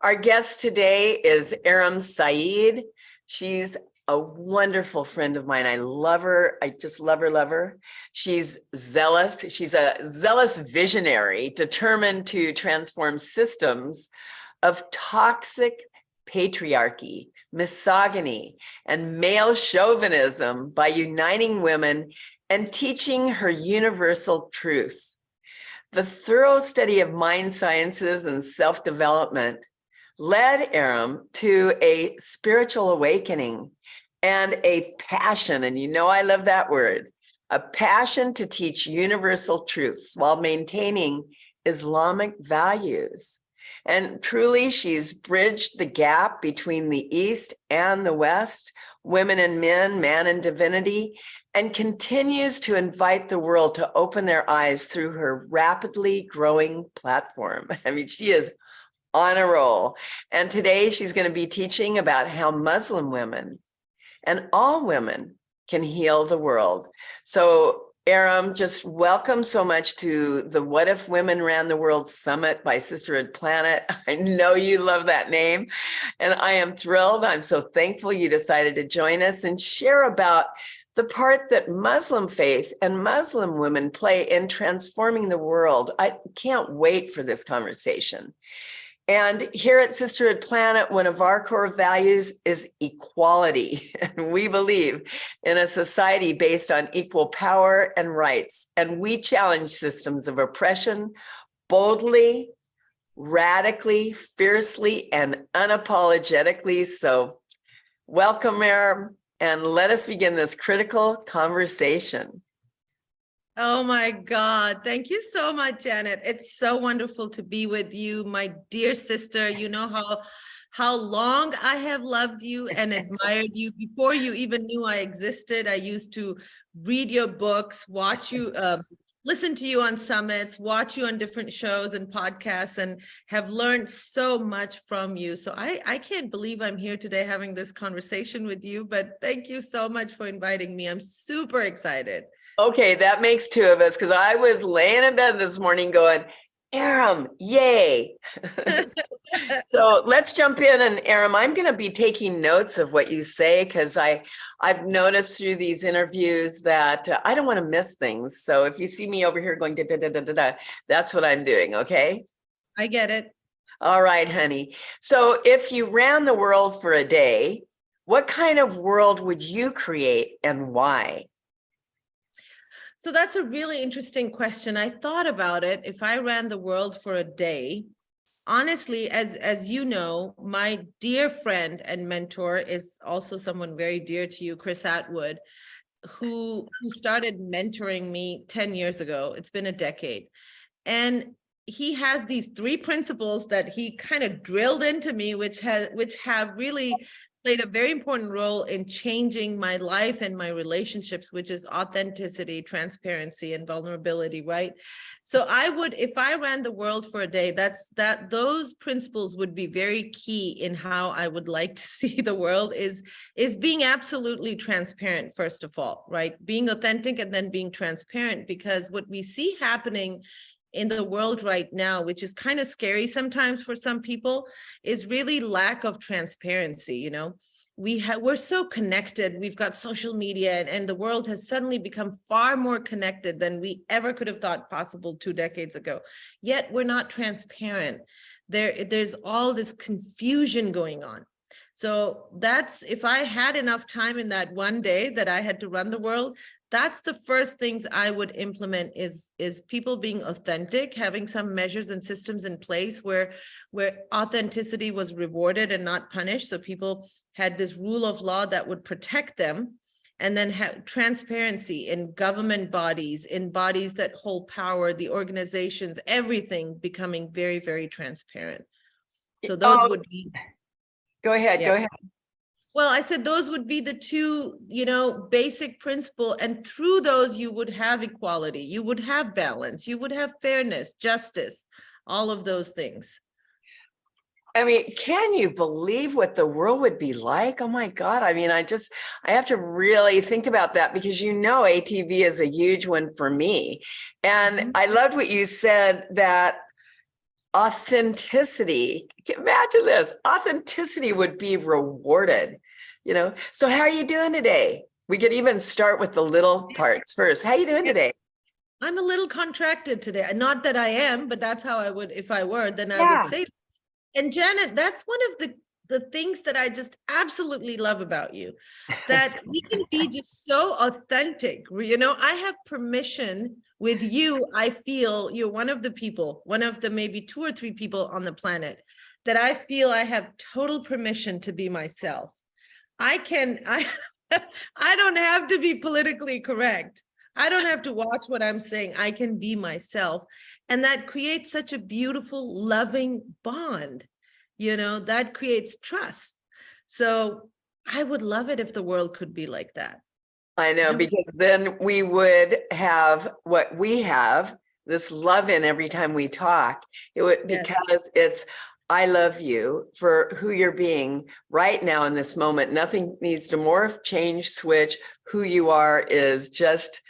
Our guest today is Aram Saeed. She's a wonderful friend of mine. I love her. I just love her, love her. She's zealous. She's a zealous visionary determined to transform systems of toxic patriarchy, misogyny, and male chauvinism by uniting women and teaching her universal truths. The thorough study of mind sciences and self-development led Aram to a spiritual awakening and a passion, and you know I love that word, a passion to teach universal truths while maintaining Islamic values. And truly, she's bridged the gap between the East and the West, women and men, man and divinity, and continues to invite the world to open their eyes through her rapidly growing platform. I mean, she is on a roll. And today she's going to be teaching about how Muslim women and all women can heal the world. So Aram, just welcome so much to the What If Women Ran the World Summit by Sisterhood Planet. I know you love that name, and I am thrilled. I'm so thankful you decided to join us and share about the part that Muslim faith and Muslim women play in transforming the world. I can't wait for this conversation. And here at Sisterhood Planet, one of our core values is equality. And we believe in a society based on equal power and rights. And we challenge systems of oppression boldly, radically, fiercely, and unapologetically. So welcome, Aram, and let us begin this critical conversation. Oh my God. Thank you so much, Janet. It's so wonderful to be with you, my dear sister. You know how long I have loved you and admired you before you even knew I existed. I used to read your books, watch you, listen to you on summits, watch you on different shows and podcasts, and have learned so much from you. So I can't believe I'm here today having this conversation with you, but thank you so much for inviting me. I'm super excited. Okay, that makes two of us, because I was laying in bed this morning going, Aram, yay. So let's jump in. And Aram, I'm going to be taking notes of what you say, because I've noticed through these interviews that I don't want to miss things. So if you see me over here going da da da da da da, that's what I'm doing. Okay. I get it. All right, honey. So if you ran the world for a day, what kind of world would you create and why? So that's a really interesting question. I thought about it. If I ran the world for a day, honestly, as you know, my dear friend and mentor is also someone very dear to you, Chris Atwood, who started mentoring me 10 years ago. It's been a decade. And he has these three principles that he kind of drilled into me, which have really played a very important role in changing my life and my relationships, which is authenticity, transparency, and vulnerability, right? So I would, if I ran the world for a day, those principles would be very key in how I would like to see the world, is being absolutely transparent, first of all, right? Being authentic and then being transparent, because what we see happening in the world right now, which is kind of scary sometimes for some people, is really lack of transparency. You know, we're so connected. We've got social media, and the world has suddenly become far more connected than we ever could have thought possible 2 decades ago. Yet we're not transparent. There's all this confusion going on. So that's, if I had enough time in that one day that I had to run the world, that's the first things I would implement, is people being authentic, having some measures and systems in place where authenticity was rewarded and not punished. So people had this rule of law that would protect them, and then have transparency in government bodies, in bodies that hold power, the organizations, everything becoming very, very transparent. So those would be. Go ahead, go ahead. Well, I said those would be the two, basic principle. And through those, you would have equality, you would have balance, you would have fairness, justice, all of those things. I mean, can you believe what the world would be like? Oh my God. I mean, I have to really think about that, because ATV is a huge one for me. And I loved what you said, that authenticity, imagine this, authenticity would be rewarded, So how are you doing today? We could even start with the little parts first. How are you doing today? I'm a little contracted today. Not that I am, but that's how I would, if I were, then I would Yeah. say. And Janet, that's one of the things that I just absolutely love about you, that we can be just so authentic. I have permission with you. I feel you're one of the people, one of the maybe 2 or 3 people on the planet that I feel I have total permission to be myself. I don't have to be politically correct. I don't have to watch what I'm saying. I can be myself. And that creates such a beautiful, loving bond. That creates trust. So I would love it if the world could be like that. I know, because then we would have what we have, this love in every time we talk. It would, because it's, I love you for who you're being right now in this moment. Nothing needs to morph, change, switch. Who you are is just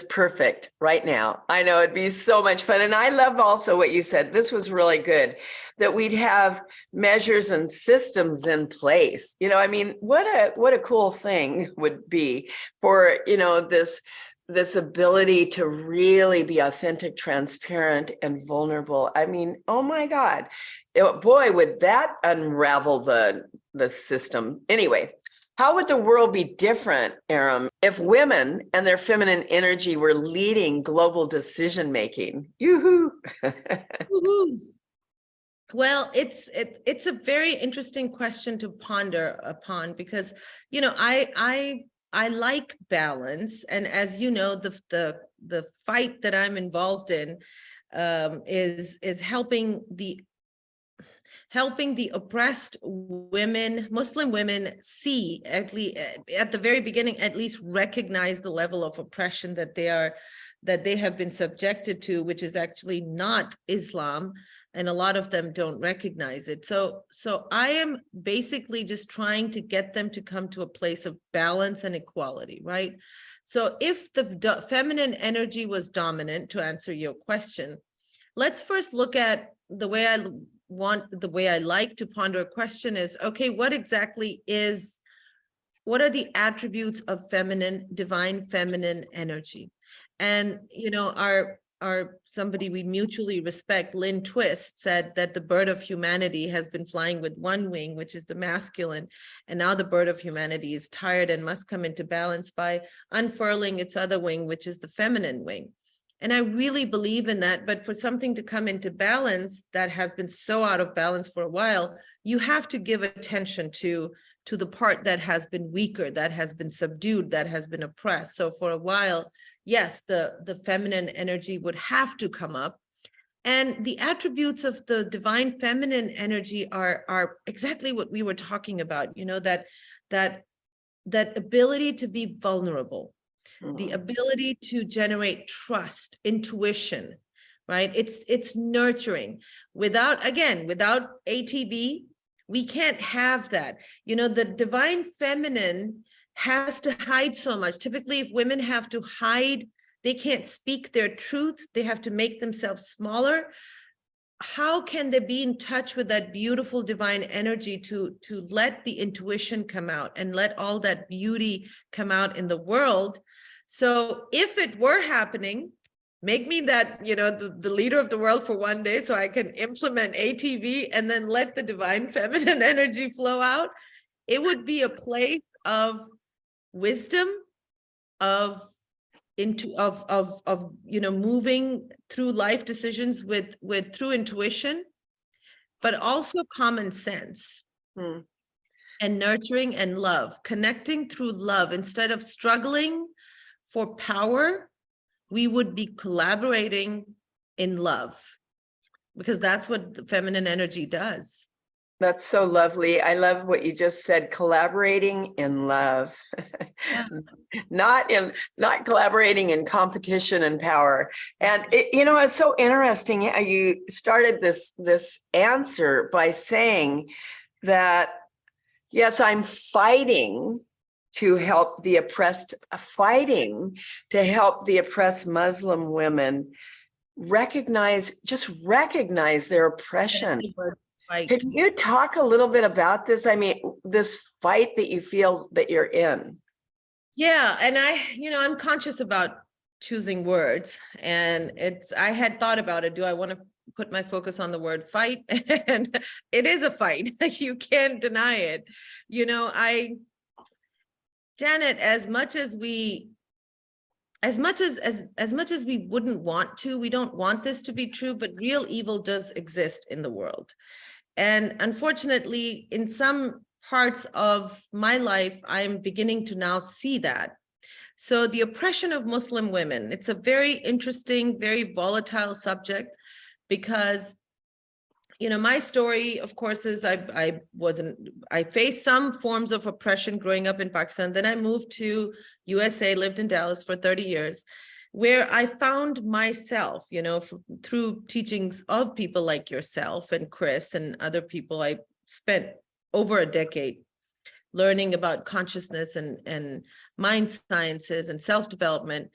perfect right now. I know it'd be so much fun. And I love also what you said. This was really good, that we'd have measures and systems in place. I mean, what a cool thing would be for, this ability to really be authentic, transparent, and vulnerable. I mean, oh my God, boy, would that unravel the system. Anyway, how would the world be different, Aram, if women and their feminine energy were leading global decision-making? Yoo-hoo! Woo-hoo. Well, it's a very interesting question to ponder upon, because, I like balance. And as you know, the fight that I'm involved in is helping the oppressed women, Muslim women, see, at least at the very beginning, at least recognize the level of oppression that they have been subjected to, which is actually not Islam. And a lot of them don't recognize it. So I am basically just trying to get them to come to a place of balance and equality, right? So if the feminine energy was dominant, to answer your question, let's first look at the way I like to ponder a question is, okay, what are the attributes of divine feminine energy? And, our somebody we mutually respect, Lynn Twist, said that the bird of humanity has been flying with one wing, which is the masculine, and now the bird of humanity is tired and must come into balance by unfurling its other wing, which is the feminine wing. And I really believe in that. But for something to come into balance that has been so out of balance for a while, you have to give attention to the part that has been weaker, that has been subdued, that has been oppressed. So for a while, yes, the feminine energy would have to come up. And the attributes of the divine feminine energy are exactly what we were talking about, that ability to be vulnerable, the ability to generate trust, intuition, right? It's nurturing. Without ATB, we can't have that. The divine feminine has to hide so much. Typically, if women have to hide, they can't speak their truth. They have to make themselves smaller. How can they be in touch with that beautiful divine energy to let the intuition come out and let all that beauty come out in the world? So if it were happening, make me that, the leader of the world for one day so I can implement ATV and then let the divine feminine energy flow out. It would be a place of wisdom, of moving through life decisions with through intuition, but also common sense and nurturing and love, connecting through love. Instead of struggling for power, we would be collaborating in love, because that's what the feminine energy does. That's so lovely. I love what you just said, collaborating in love. Yeah. not collaborating in competition and power. And it's so interesting. You started this answer by saying that, yes, I'm fighting to help the oppressed, Muslim women recognize their oppression. Right. Could you talk a little bit about this? I mean, this fight that you feel that you're in. Yeah, and I'm conscious about choosing words, and I had thought about it. Do I want to put my focus on the word fight? And it is a fight. You can't deny it. Janet, as much as we wouldn't want to, we don't want this to be true, but real evil does exist in the world. And unfortunately, in some parts of my life, I'm beginning to now see that. So the oppression of Muslim women, it's a very interesting, very volatile subject, because my story, of course, is I faced some forms of oppression growing up in Pakistan. Then I moved to USA, lived in Dallas for 30 years, where I found myself, through teachings of people like yourself and Chris and other people. I spent over a decade learning about consciousness and mind sciences and self-development,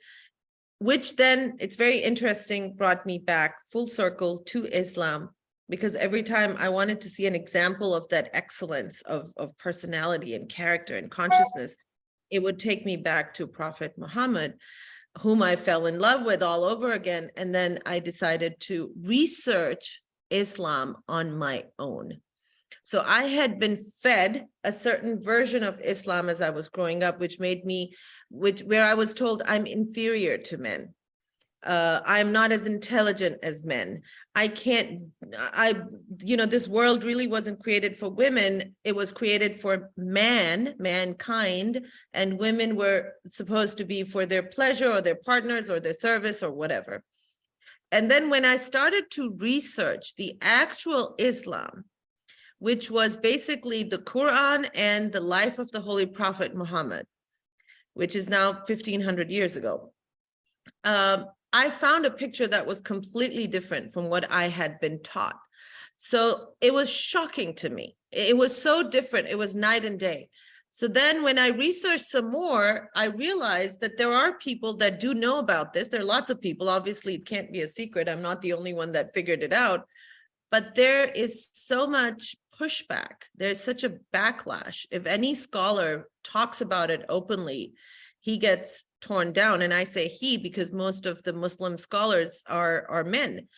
which then, it's very interesting, brought me back full circle to Islam, because every time I wanted to see an example of that excellence of personality and character and consciousness, it would take me back to Prophet Muhammad, whom I fell in love with all over again. And then I decided to research Islam on my own. So I had been fed a certain version of Islam as I was growing up, where I was told I'm inferior to men. I'm not as intelligent as men. This world really wasn't created for women. It was created for mankind, and women were supposed to be for their pleasure or their partners or their service or whatever. And then when I started to research the actual Islam, which was basically the Quran and the life of the Holy Prophet Muhammad, which is now 1500 years ago, I found a picture that was completely different from what I had been taught. So it was shocking to me. It was so different. It was night and day. So then when I researched some more, I realized that there are people that do know about this. There are lots of people. Obviously, it can't be a secret. I'm not the only one that figured it out. But there is so much pushback. There's such a backlash. If any scholar talks about it openly, he gets torn down. And I say he because most of the Muslim scholars are men.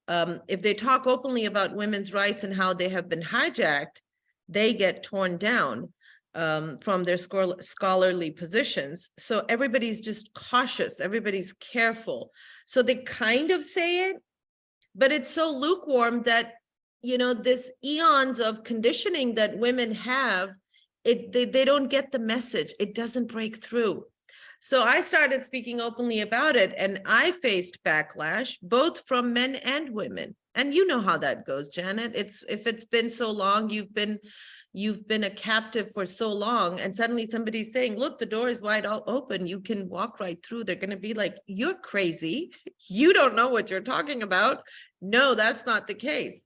If they talk openly about women's rights and how they have been hijacked, they get torn down from their scholarly positions. So everybody's just cautious. Everybody's careful. So they kind of say it, but it's so lukewarm that, this eons of conditioning that women have, they don't get the message. It doesn't break through. So I started speaking openly about it, and I faced backlash both from men and women. And you know how that goes, Janet. If it's been so long, you've been a captive for so long, and suddenly somebody's saying, look, the door is wide open, you can walk right through. They're going to be like, you're crazy. You don't know what you're talking about. No, that's not the case.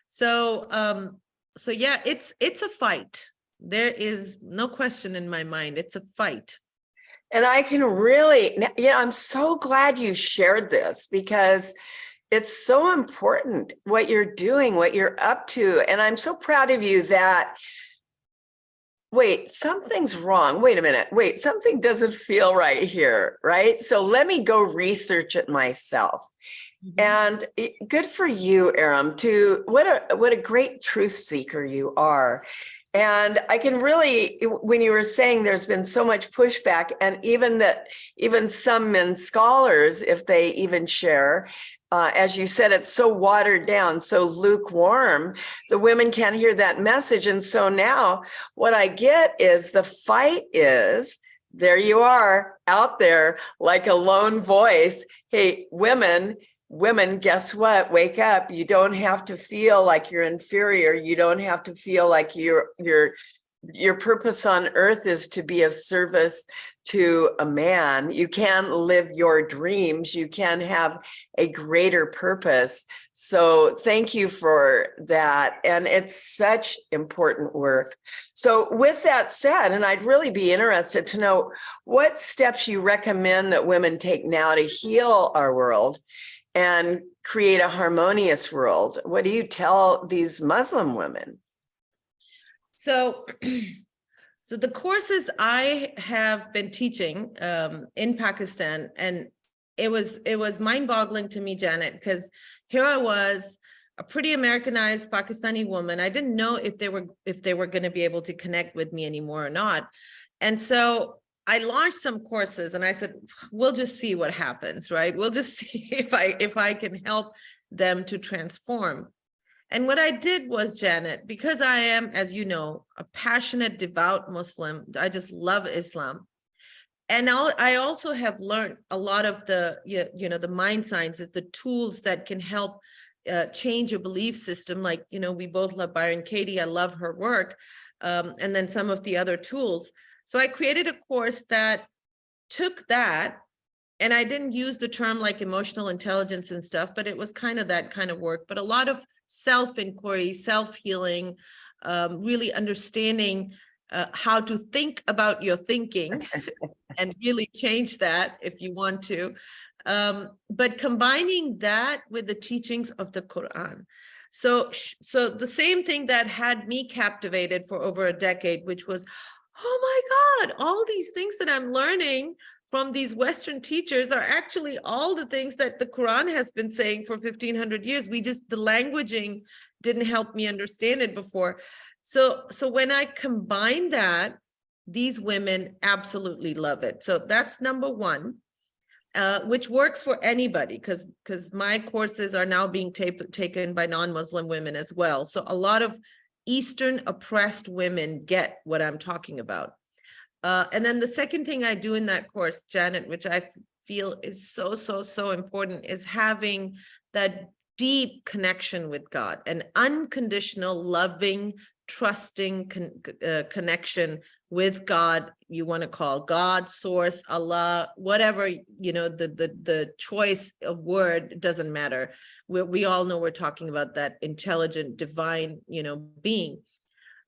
So yeah, it's a fight. There is no question in my mind. It's a fight. And I can really, I'm so glad you shared this, because it's so important what you're doing, what you're up to. And I'm so proud of you that, wait, something's wrong. Wait a minute. Wait, something doesn't feel right here, right? So let me go research it myself. Mm-hmm. And good for you, Aram, what a great truth seeker you are. And I can really, when you were saying there's been so much pushback, and even some men scholars, if they even share, as you said, it's so watered down, so lukewarm, the women can't hear that message. And so now what I get is the fight is, there you are out there like a lone voice. Hey, women, guess what? Wake up. You don't have to feel like you're inferior. You don't have to feel like your purpose on earth is to be of service to a man. You can live your dreams. You can have a greater purpose. So thank you for that. And it's such important work. So with that said, and I'd really be interested to know what steps you recommend that women take now to heal our world. and create a harmonious world. What do you tell these Muslim women? So, so the courses I have been teaching in Pakistan, and it was mind-boggling to me, Janet, because here I was, a pretty Americanized Pakistani woman. I didn't know if they were going to be able to connect with me anymore or not. And so I launched some courses and I said, we'll just see what happens, right? We'll just see if I can help them to transform. And what I did was, Janet, because I am, as you know, a passionate, devout Muslim, I just love Islam. And I also have learned a lot of the, the mind sciences, the tools that can help change a belief system. Like, we both love Byron Katie. I love her work. And then some of the other tools. So I created a course that took that, and I didn't use the term like emotional intelligence and stuff, but it was kind of that kind of work, but a lot of self-inquiry, self-healing, really understanding how to think about your thinking and really change that if you want to. But combining that with the teachings of the Quran. So the same thing that had me captivated for over a decade, which was, oh my God, all these things that I'm learning from these Western teachers are actually all the things that the Quran has been saying for 1500 years. The languaging didn't help me understand it before. So when I combine that, these women absolutely love it. So that's number one, which works for anybody, because my courses are now being taken by non-Muslim women as well. So a lot of Eastern oppressed women get what I'm talking about. And then the second thing I do in that course, Janet, which I feel is so important, is having that deep connection with God, an unconditional, loving, trusting connection with God. You want to call God, source, Allah, whatever, the choice of word doesn't matter. We all know we're talking about that intelligent, divine, being.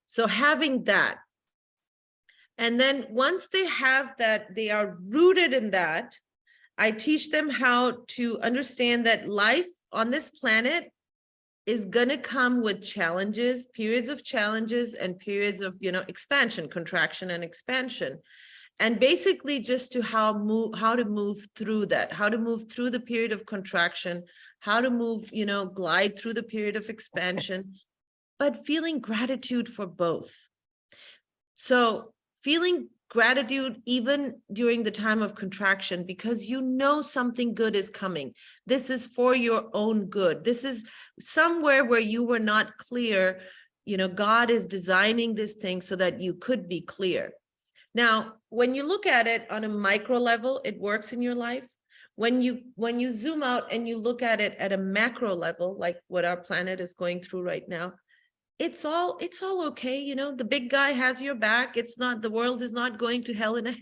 So having that, and then once they have that, they are rooted in that, I teach them how to understand that life on this planet is going to come with challenges, periods of challenges and periods of, expansion, contraction and expansion. And basically just to how to move through that, how to move through the period of contraction, how to move, glide through the period of expansion, but feeling gratitude for both. So feeling gratitude even during the time of contraction, because something good is coming. This is for your own good. This is somewhere where you were not clear. God is designing this thing so that you could be clear. Now, when you look at it on a micro level, it works in your life. When you zoom out and you look at it at a macro level, like what our planet is going through right now, it's all okay. The big guy has your back. The world is not going to hell in a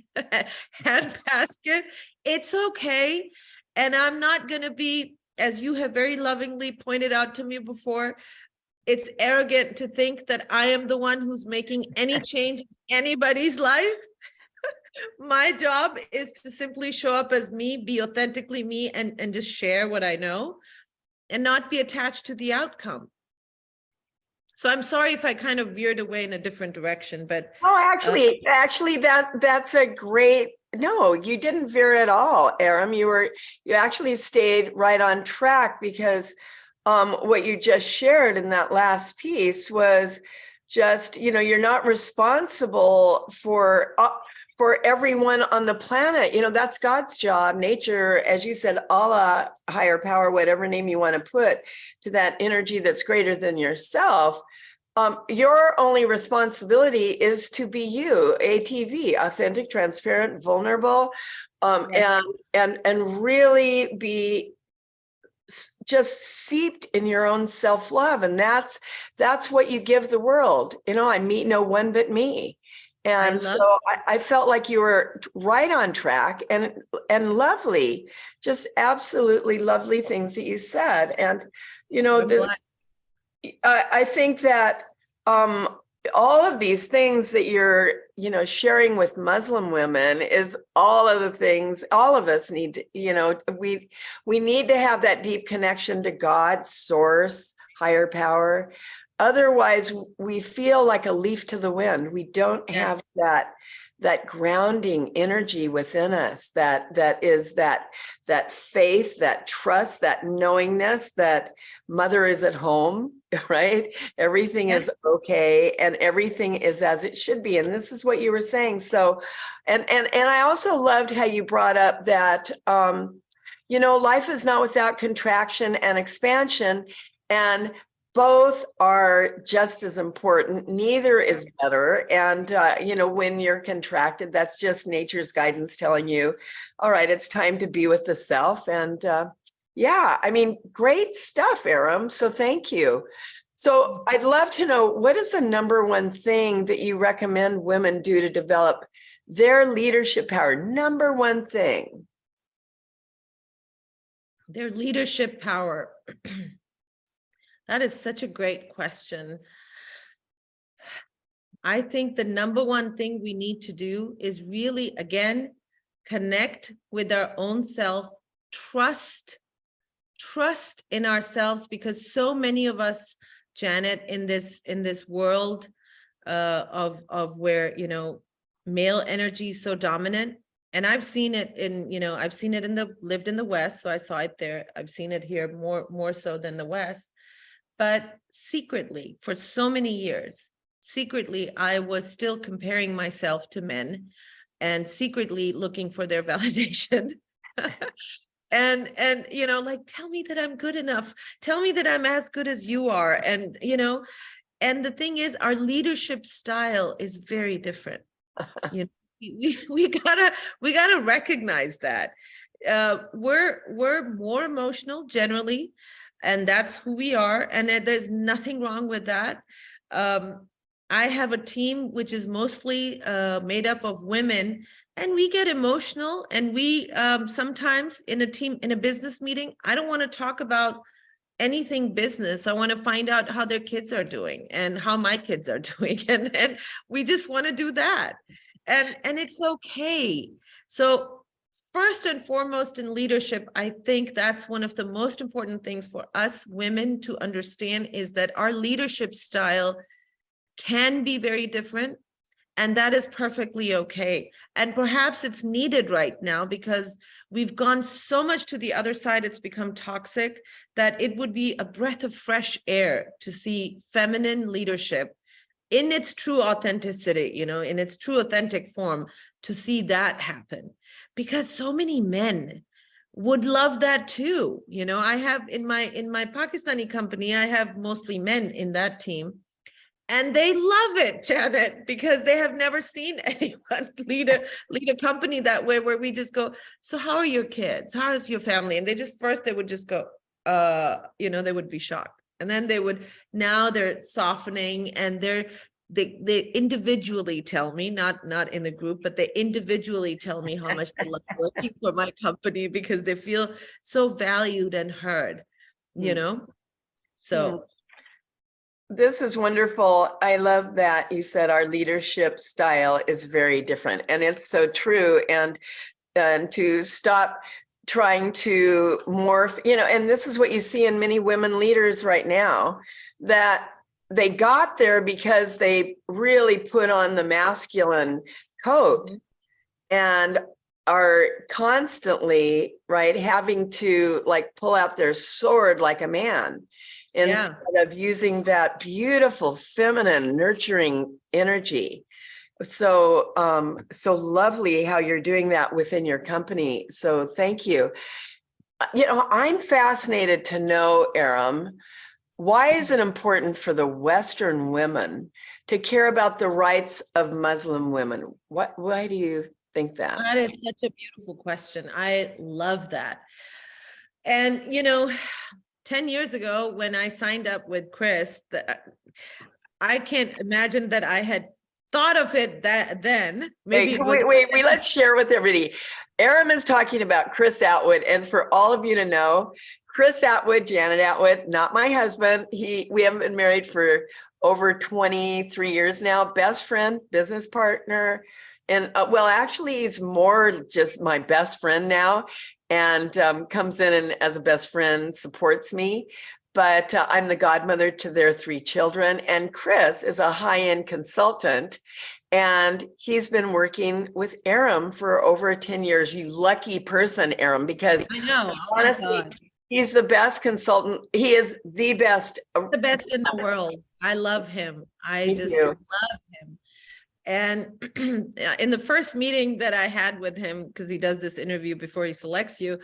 handbasket. It's okay. And I'm not going to be, as you have very lovingly pointed out to me before, it's arrogant to think that I am the one who's making any change in anybody's life. My job is to simply show up as me, be authentically me, and just share what I know and not be attached to the outcome. So I'm sorry if I kind of veered away in a different direction, but actually, that's a great. No, you didn't veer at all, Aram. You actually stayed right on track, because what you just shared in that last piece was just, you're not responsible for everyone on the planet. That's God's job. Nature, as you said, Allah, higher power, whatever name you want to put to that energy that's greater than yourself. Your only responsibility is to be you, ATV, authentic, transparent, vulnerable, yes. and really be just seeped in your own self-love. And that's what you give the world. I meet no one but me. And so I felt like you were right on track, and lovely, just absolutely lovely things that you said. And, I think that all of these things that you're, sharing with Muslim women is all of the things all of us need to, we need to have that deep connection to God, source, higher power. Otherwise, we feel like a leaf to the wind. We don't have that grounding energy within us, that is that faith, that trust, that knowingness that mother is at home, right? Everything is okay and everything is as it should be. And this is what you were saying. So, and I also loved how you brought up that, life is not without contraction and expansion, and both are just as important. Neither is better. And, when you're contracted, that's just nature's guidance telling you, all right, it's time to be with the self. And great stuff, Aram. So thank you. So I'd love to know, what is the number one thing that you recommend women do to develop their leadership power? Number one thing. Their leadership power. That is such a great question. I think the number one thing we need to do is really, again, connect with our own self, trust in ourselves, because so many of us, Janet, in this world of where, male energy is so dominant. And I've seen it lived in the West, so I saw it there. I've seen it here more so than the West. But secretly, for so many years, I was still comparing myself to men and secretly looking for their validation. and tell me that I'm good enough. Tell me that I'm as good as you are. And, and the thing is, our leadership style is very different. We gotta recognize that. We're more emotional generally, and that's who we are, and there's nothing wrong with that. I have a team which is mostly made up of women, and we get emotional, and we sometimes in a business meeting, I don't want to talk about anything business. I want to find out how their kids are doing and how my kids are doing, and we just want to do that, and it's okay. So first and foremost in leadership, I think that's one of the most important things for us women to understand, is that our leadership style can be very different, and that is perfectly okay. And perhaps it's needed right now because we've gone so much to the other side, it's become toxic, that it would be a breath of fresh air to see feminine leadership in its true authenticity, in its true authentic form, to see that happen. Because so many men would love that too. I have in my Pakistani company, I have mostly men in that team, and they love it, Janet, because they have never seen anyone lead a company that way, where we just go, so how are your kids? How is your family? And they would just go, they would be shocked. And then now they're softening, and they individually tell me, not in the group, but they individually tell me how much they love working for my company, because they feel so valued and heard, So this is wonderful. I love that you said our leadership style is very different, and it's so true. And to stop trying to morph, and this is what you see in many women leaders right now, that they got there because they really put on the masculine coat and are constantly, right, having to pull out their sword like a man instead of using that beautiful, feminine, nurturing energy. So, so lovely how you're doing that within your company. So thank you. I'm fascinated to know, Aram, why is it important for the Western women to care about the rights of Muslim women? Why do you think that? That is such a beautiful question. I love that. And, 10 years ago, when I signed up with Chris, I can't imagine that I had thought of it then. Wait, let's share with everybody. Aram is talking about Chris Atwood. And for all of you to know, Chris Atwood, Janet Atwood, not my husband. We haven't been married for over 23 years now, best friend, business partner. And well, actually, he's more just my best friend now, and comes in and as a best friend supports me. But I'm the godmother to their 3 children. And Chris is a high-end consultant, and he's been working with Aram for over 10 years. You lucky person, Aram, because I know. Oh my honestly, God. he's the best consultant. He is the best. The best in the world. I love him. I Me just too. love him. And in the first meeting that I had with him, because he does this interview before he selects you,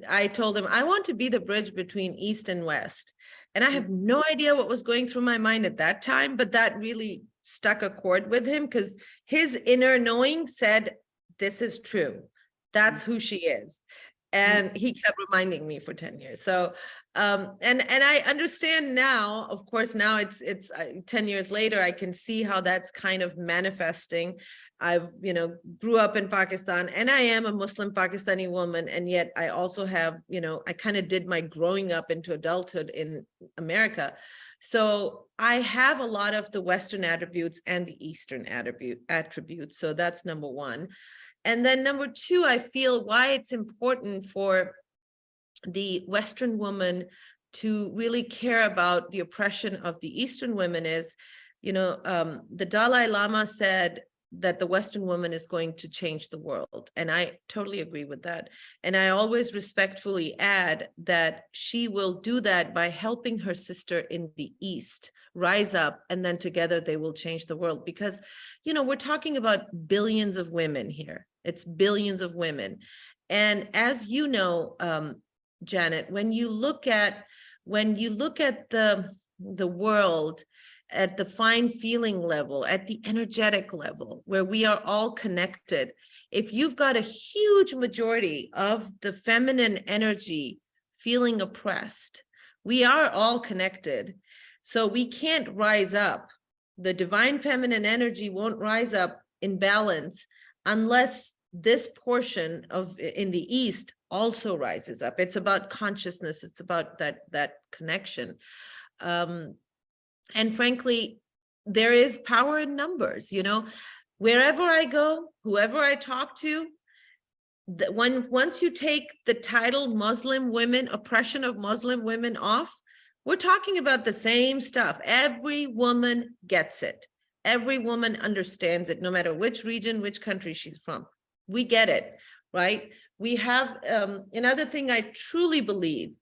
I told him, I want to be the bridge between East and West. And I have no idea what was going through my mind at that time, but that really stuck a chord with him because his inner knowing said, this is true. That's who she is. And he kept reminding me for 10 years. So, and I understand now, of course, now it's 10 years later, I can see how that's kind of manifesting. I've, grew up in Pakistan, and I am a Muslim Pakistani woman. And yet I also have, I kind of did my growing up into adulthood in America. So I have a lot of the Western attributes and the Eastern attributes. So that's number one. And then number two, I feel why it's important for the Western woman to really care about the oppression of the Eastern women is, the Dalai Lama said that the Western woman is going to change the world. And I totally agree with that. And I always respectfully add that she will do that by helping her sister in the East rise up, and then together they will change the world. Because, we're talking about billions of women here. It's billions of women. And as you know, Janet, when you look at the world at the fine feeling level, at the energetic level, where we are all connected, if you've got a huge majority of the feminine energy feeling oppressed, we are all connected. So we can't rise up. The divine feminine energy won't rise up in balance unless this portion in the East also rises up. It's about consciousness. It's about that connection. And frankly, there is power in numbers. Wherever I go, whoever I talk to, once you take the title Muslim women, oppression of Muslim women off, we're talking about the same stuff. Every woman gets it. Every woman understands it, no matter which region, which country she's from. We get it, right? We have, another thing I truly believe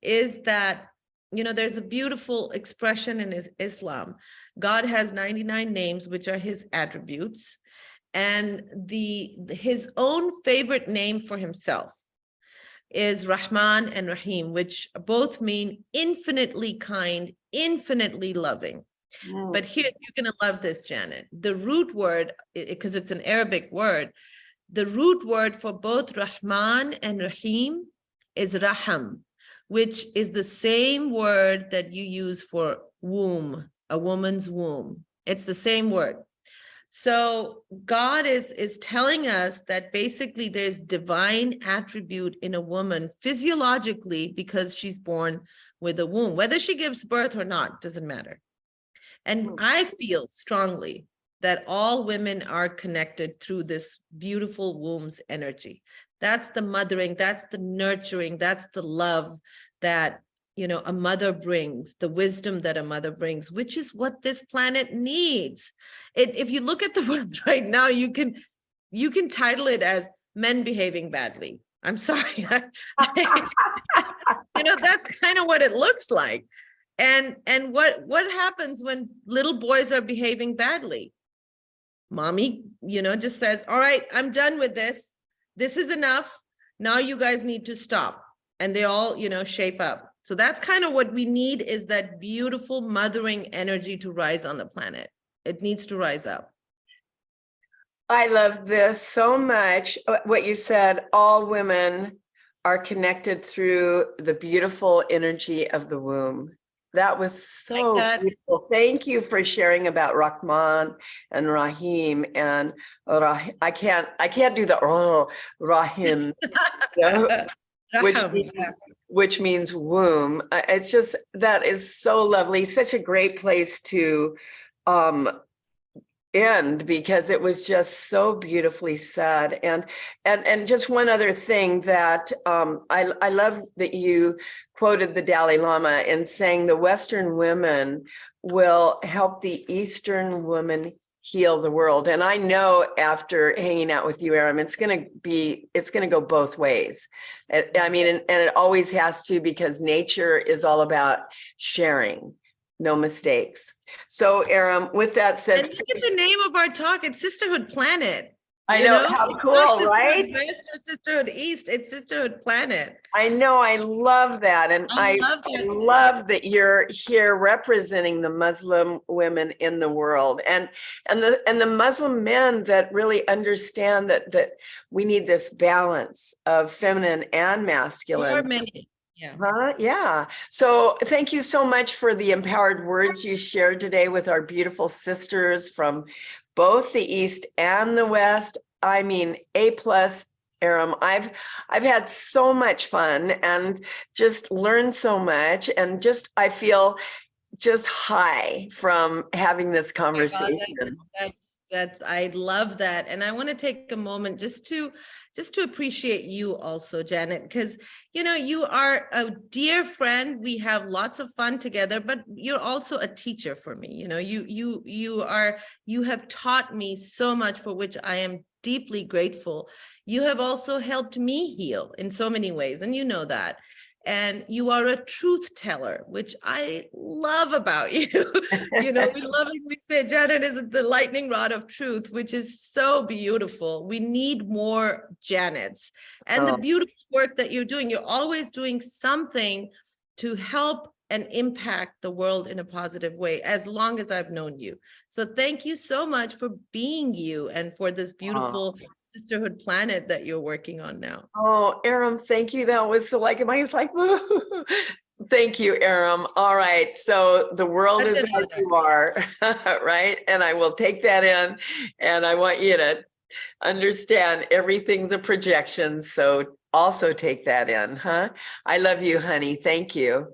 is that, there's a beautiful expression in Islam. God has 99 names, which are his attributes. And his own favorite name for himself is Rahman and Rahim, which both mean infinitely kind, infinitely loving. But here, you're going to love this, Janet. The root word, because it's an Arabic word, the root word for both Rahman and Rahim is Raham, which is the same word that you use for womb, a woman's womb. It's the same word. So God is telling us that basically there's divine attribute in a woman physiologically because she's born with a womb. Whether she gives birth or not, doesn't matter. And I feel strongly that all women are connected through this beautiful womb's energy. That's the mothering, that's the nurturing, that's the love that, a mother brings, the wisdom that a mother brings, which is what this planet needs. If you look at the world right now, you can title it as men behaving badly. I'm sorry. That's kind of what it looks like. And what happens when little boys are behaving badly? Mommy, just says, all right, I'm done with this. This is enough. Now you guys need to stop. And they all, shape up. So that's kind of what we need, is that beautiful mothering energy to rise on the planet. It needs to rise up. I love this so much. What you said, all women are connected through the beautiful energy of the womb. That was so beautiful. Thank you for sharing about Rahman and Rahim and I can't do the Rahim, which which means womb. It's just, that is so lovely. Such a great place to um, end, because it was just so beautifully said. And just one other thing that I love that you quoted the Dalai Lama in saying the Western women will help the Eastern women heal the world. And I know after hanging out with you, Aram, it's going to go both ways. I mean, and it always has to, because nature is all about sharing, no mistakes. So Aram, with that said, And look at the name of our talk. It's Sisterhood Planet. I You know, how It's cool, not Sisterhood right? West or Sisterhood East. It's Sisterhood Planet. I know, I love that. And I I love that. love that you're here representing the Muslim women in the world, and the Muslim men that really understand that we need this balance of feminine and There masculine. are many. Yeah. Yeah. So thank you so much for the empowered words you shared today with our beautiful sisters from both the East and the West. I mean, A+, Aram. I've had so much fun and just learned so much, and just I feel just high from having this Oh my God, conversation. that's I love that. And I want to take a moment just to appreciate you also, Janet, because you are a dear friend. We have lots of fun together, but you're also a teacher for me. You have taught me so much, for which I am deeply grateful. You have also helped me heal in so many ways, and you know that. And you are a truth teller, which I love about you. We lovingly say Janet is the lightning rod of truth, which is so beautiful. We need more Janets. And the beautiful work that you're doing, you're always doing something to help and impact the world in a positive way, as long as I've known you. So thank you so much for being you, and for this beautiful Sisterhood Planet that you're working on now. Oh, Aram, thank you. That was so like, I was like, thank you, Aram. All right. So the world Such is an as honor. you are, right? And I will take that in, and I want you to understand everything's a projection. So also take that in, huh? I love you, honey. Thank you.